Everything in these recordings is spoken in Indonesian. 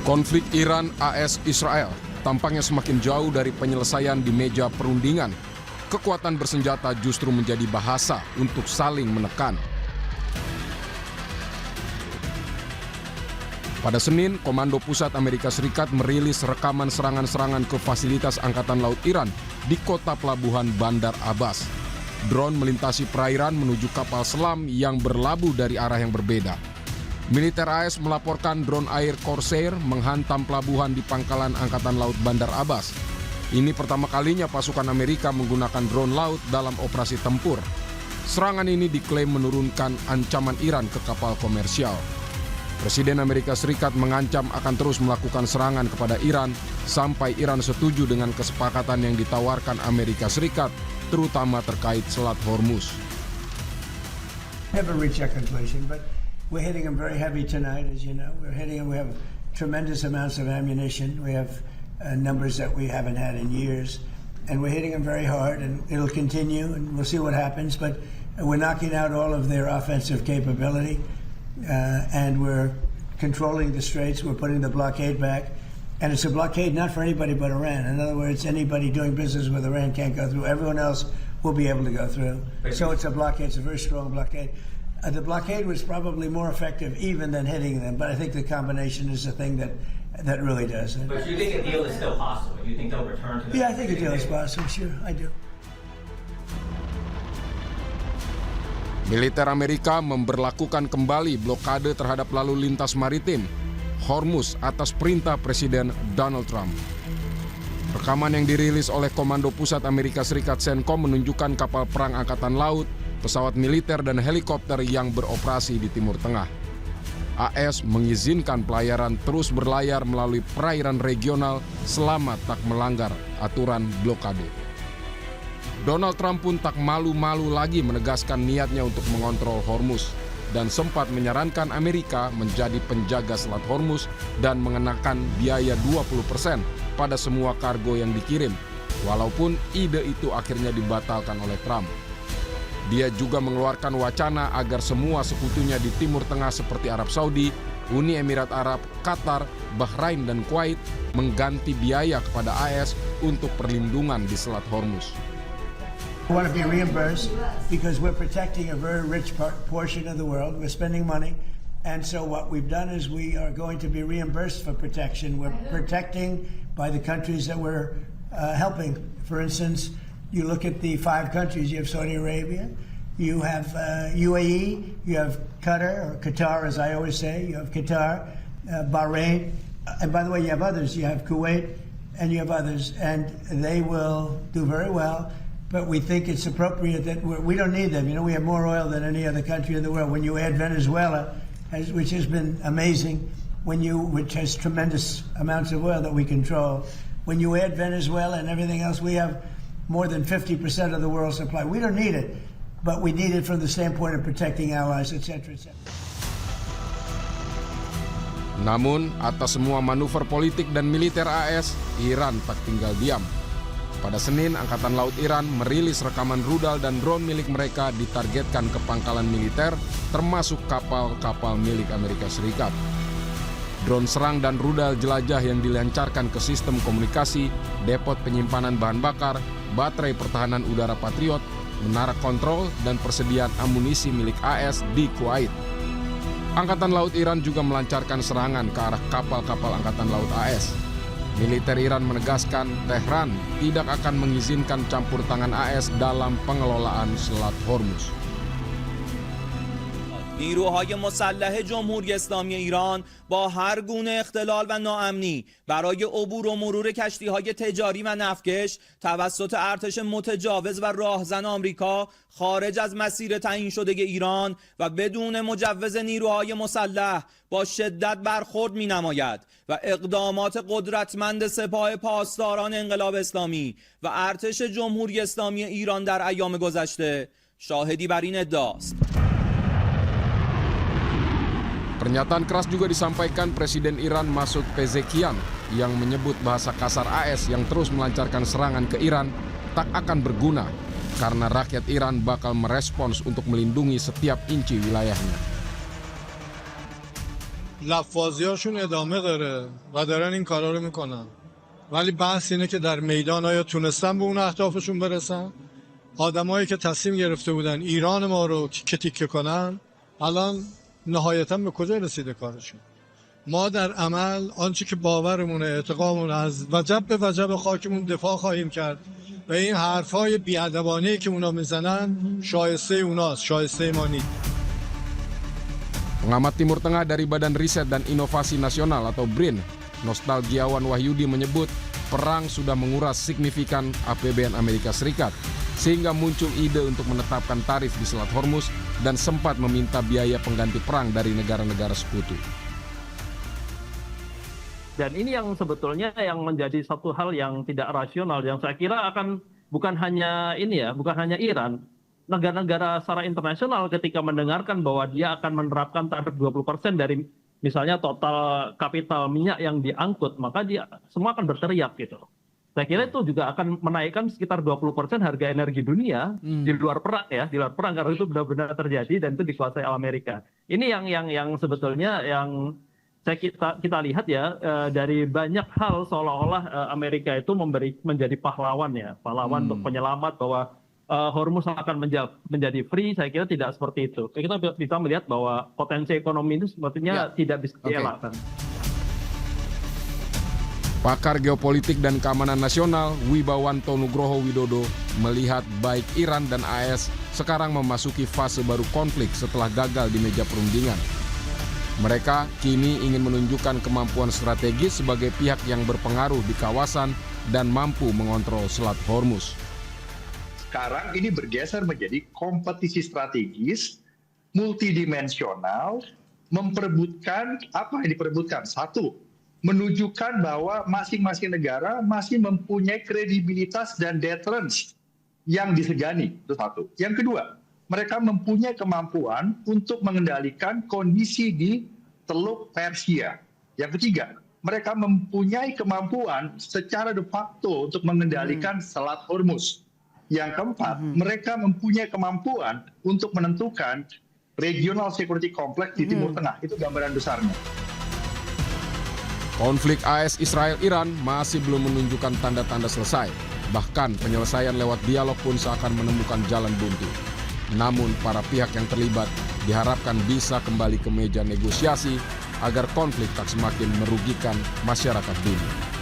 Konflik Iran-AS-Israel tampaknya semakin jauh dari penyelesaian di meja perundingan. Kekuatan bersenjata justru menjadi bahasa untuk saling menekan. Pada Senin, Komando Pusat Amerika Serikat merilis rekaman serangan-serangan ke fasilitas Angkatan Laut Iran di kota pelabuhan Bandar Abbas. Drone melintasi perairan menuju kapal selam yang berlabuh dari arah yang berbeda. Militer AS melaporkan drone air Corsair menghantam pelabuhan di pangkalan Angkatan Laut Bandar Abbas. Ini pertama kalinya pasukan Amerika menggunakan drone laut dalam operasi tempur. Serangan ini diklaim menurunkan ancaman Iran ke kapal komersial. Presiden Amerika Serikat mengancam akan terus melakukan serangan kepada Iran sampai Iran setuju dengan kesepakatan yang ditawarkan Amerika Serikat, terutama terkait Selat Hormuz. We're hitting them very heavy tonight, as you know. We're hitting them. We have tremendous amounts of ammunition. We have numbers that we haven't had in years. And we're hitting them very hard, and it'll continue, and we'll see what happens. But we're knocking out all of their offensive capability, and we're controlling the straits. We're putting the blockade back. And it's a blockade not for anybody but Iran. In other words, anybody doing business with Iran can't go through. Everyone else will be able to go through. So it's a blockade. It's a very strong blockade. The blockade was probably more effective even than hitting them, but I think the combination is the thing that really does it. But you think a deal is still possible? You think they'll return to the... Yeah, I think a deal is possible, sure, I do. Militer Amerika memberlakukan kembali blokade terhadap lalu lintas maritim Hormuz atas perintah Presiden Donald Trump. Rekaman yang dirilis oleh Komando Pusat Amerika Serikat CENTCOM menunjukkan kapal perang Angkatan Laut, pesawat militer dan helikopter yang beroperasi di Timur Tengah. AS mengizinkan pelayaran terus berlayar melalui perairan regional selama tak melanggar aturan blokade. Donald Trump pun tak malu-malu lagi menegaskan niatnya untuk mengontrol Hormuz dan sempat menyarankan Amerika menjadi penjaga Selat Hormuz dan mengenakan biaya 20% pada semua kargo yang dikirim, walaupun ide itu akhirnya dibatalkan oleh Trump. Dia juga mengeluarkan wacana agar semua sekutunya di Timur Tengah seperti Arab Saudi, Uni Emirat Arab, Qatar, Bahrain, dan Kuwait mengganti biaya kepada AS untuk perlindungan di Selat Hormuz. We want to be reimbursed because we're protecting a very rich portion of the world. We're spending money. And so what we've done is we are going to be reimbursed for protection. We're protecting by the countries that we're helping. For instance, you look at the 5 countries. You have Saudi Arabia, you have UAE, you have Qatar, or Qatar as I always say, you have Qatar, Bahrain, and by the way, you have others. You have Kuwait, and you have others, and they will do very well. But we think it's appropriate that we don't need them. You know, we have more oil than any other country in the world. When you add Venezuela, which has been amazing, which has tremendous amounts of oil that we control, when you add Venezuela and everything else, we have more than 50% of the world's supply. We don't need it, but we need it from the standpoint of protecting allies, etc., etc. Namun, atas semua manuver politik dan militer AS, Iran tak tinggal diam. Pada Senin, Angkatan Laut Iran merilis rekaman rudal dan drone milik mereka ditargetkan ke pangkalan militer, termasuk kapal-kapal milik Amerika Serikat. Drone serang dan rudal jelajah yang dilancarkan ke sistem komunikasi, depot penyimpanan bahan bakar, baterai pertahanan udara Patriot, menara kontrol, dan persediaan amunisi milik AS di Kuwait. Angkatan Laut Iran juga melancarkan serangan ke arah kapal-kapal Angkatan Laut AS. Militer Iran menegaskan Tehran tidak akan mengizinkan campur tangan AS dalam pengelolaan Selat Hormuz. نیروهای مسلح جمهوری اسلامی ایران با هر گونه اختلال و ناامنی برای عبور و مرور کشتی‌های تجاری و نفتکش توسط ارتش متجاوز و راهزن آمریکا خارج از مسیر تعیین شده ایران و بدون مجوز نیروهای مسلح با شدت برخورد می‌نماید و اقدامات قدرتمند سپاه پاسداران انقلاب اسلامی و ارتش جمهوری اسلامی ایران در ایام گذشته شاهدی بر این ادعاست. Pernyataan keras juga disampaikan Presiden Iran Masoud Pezeshkian yang menyebut bahasa kasar AS yang terus melancarkan serangan ke Iran tak akan berguna karena rakyat Iran bakal merespons untuk melindungi setiap inci wilayahnya. لفاظیاشون ادامه داره و دارن این کارا رو میکنن ولی بحث اینه که در میدان آیا تونستن به اون اهدافشون برسن آدمایی که تصمیم گرفته بودن ایران ما رو تیکه تیکه کنن الان نهایتا به کجا رسیده کارشون ما در عمل آنچه که باورمونه اعتقادمون از وجب به وجب خاکمون دفاع خواهیم کرد و این حرفای بی‌ادبانه‌ای که اونا میزنن شایسته اوناست شایسته ما نیست. Pengamat Timur Tengah dari Badan Riset dan Inovasi Nasional atau BRIN, Nostalgiawan Wahyudi menyebut perang sudah menguras signifikan APBN Amerika Serikat, sehingga muncul ide untuk menetapkan tarif di Selat Hormuz dan sempat meminta biaya pengganti perang dari negara-negara sekutu. Dan ini yang sebetulnya yang menjadi satu hal yang tidak rasional, yang saya kira akan bukan hanya ini ya, bukan hanya Iran. Negara-negara secara internasional ketika mendengarkan bahwa dia akan menerapkan tarif 20% dari misalnya total kapital minyak yang diangkut, maka dia semua akan berteriak gitu. Saya kira itu juga akan menaikkan sekitar 20% harga energi dunia di luar perang ya, di luar perang karena itu benar-benar terjadi dan itu dikuasai oleh Amerika. Ini yang sebetulnya yang kita lihat ya dari banyak hal seolah-olah Amerika itu menjadi pahlawan ya, pahlawan untuk penyelamat bahwa Hormuz akan menjadi free. Saya kira tidak seperti itu. Kita bisa melihat bahwa potensi ekonomi itu sepertinya tidak bisa dielakkan. Pakar geopolitik dan keamanan nasional Wibawanto Nugroho Widodo melihat baik Iran dan AS sekarang memasuki fase baru konflik setelah gagal di meja perundingan. Mereka kini ingin menunjukkan kemampuan strategis sebagai pihak yang berpengaruh di kawasan dan mampu mengontrol Selat Hormuz. Sekarang ini bergeser menjadi kompetisi strategis, multidimensional, memperebutkan apa yang diperebutkan? Satu, menunjukkan bahwa masing-masing negara masih mempunyai kredibilitas dan deterrence yang disegani. Itu satu. Yang kedua, mereka mempunyai kemampuan untuk mengendalikan kondisi di Teluk Persia. Yang ketiga, mereka mempunyai kemampuan secara de facto untuk mengendalikan Selat Hormuz. Yang keempat, mereka mempunyai kemampuan untuk menentukan regional security complex di Timur Tengah. Itu gambaran besarnya. Konflik AS Israel-Iran masih belum menunjukkan tanda-tanda selesai. Bahkan penyelesaian lewat dialog pun seakan menemukan jalan buntu. Namun para pihak yang terlibat diharapkan bisa kembali ke meja negosiasi agar konflik tak semakin merugikan masyarakat dunia.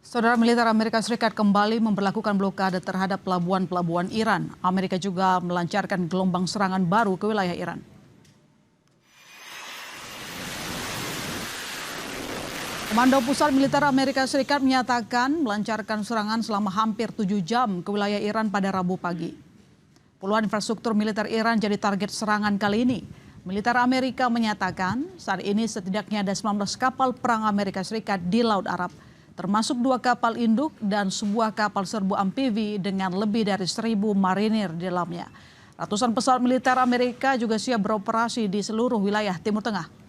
Saudara, militer Amerika Serikat kembali memberlakukan blokade terhadap pelabuhan-pelabuhan Iran. Amerika juga melancarkan gelombang serangan baru ke wilayah Iran. Komando Pusat Militer Amerika Serikat menyatakan melancarkan serangan selama hampir 7 jam ke wilayah Iran pada Rabu pagi. Puluhan infrastruktur militer Iran jadi target serangan kali ini. Militer Amerika menyatakan saat ini setidaknya ada 19 kapal perang Amerika Serikat di Laut Arab, termasuk 2 kapal induk dan sebuah kapal serbu amfibi dengan lebih dari 1.000 marinir di dalamnya. Ratusan pesawat militer Amerika juga siap beroperasi di seluruh wilayah Timur Tengah.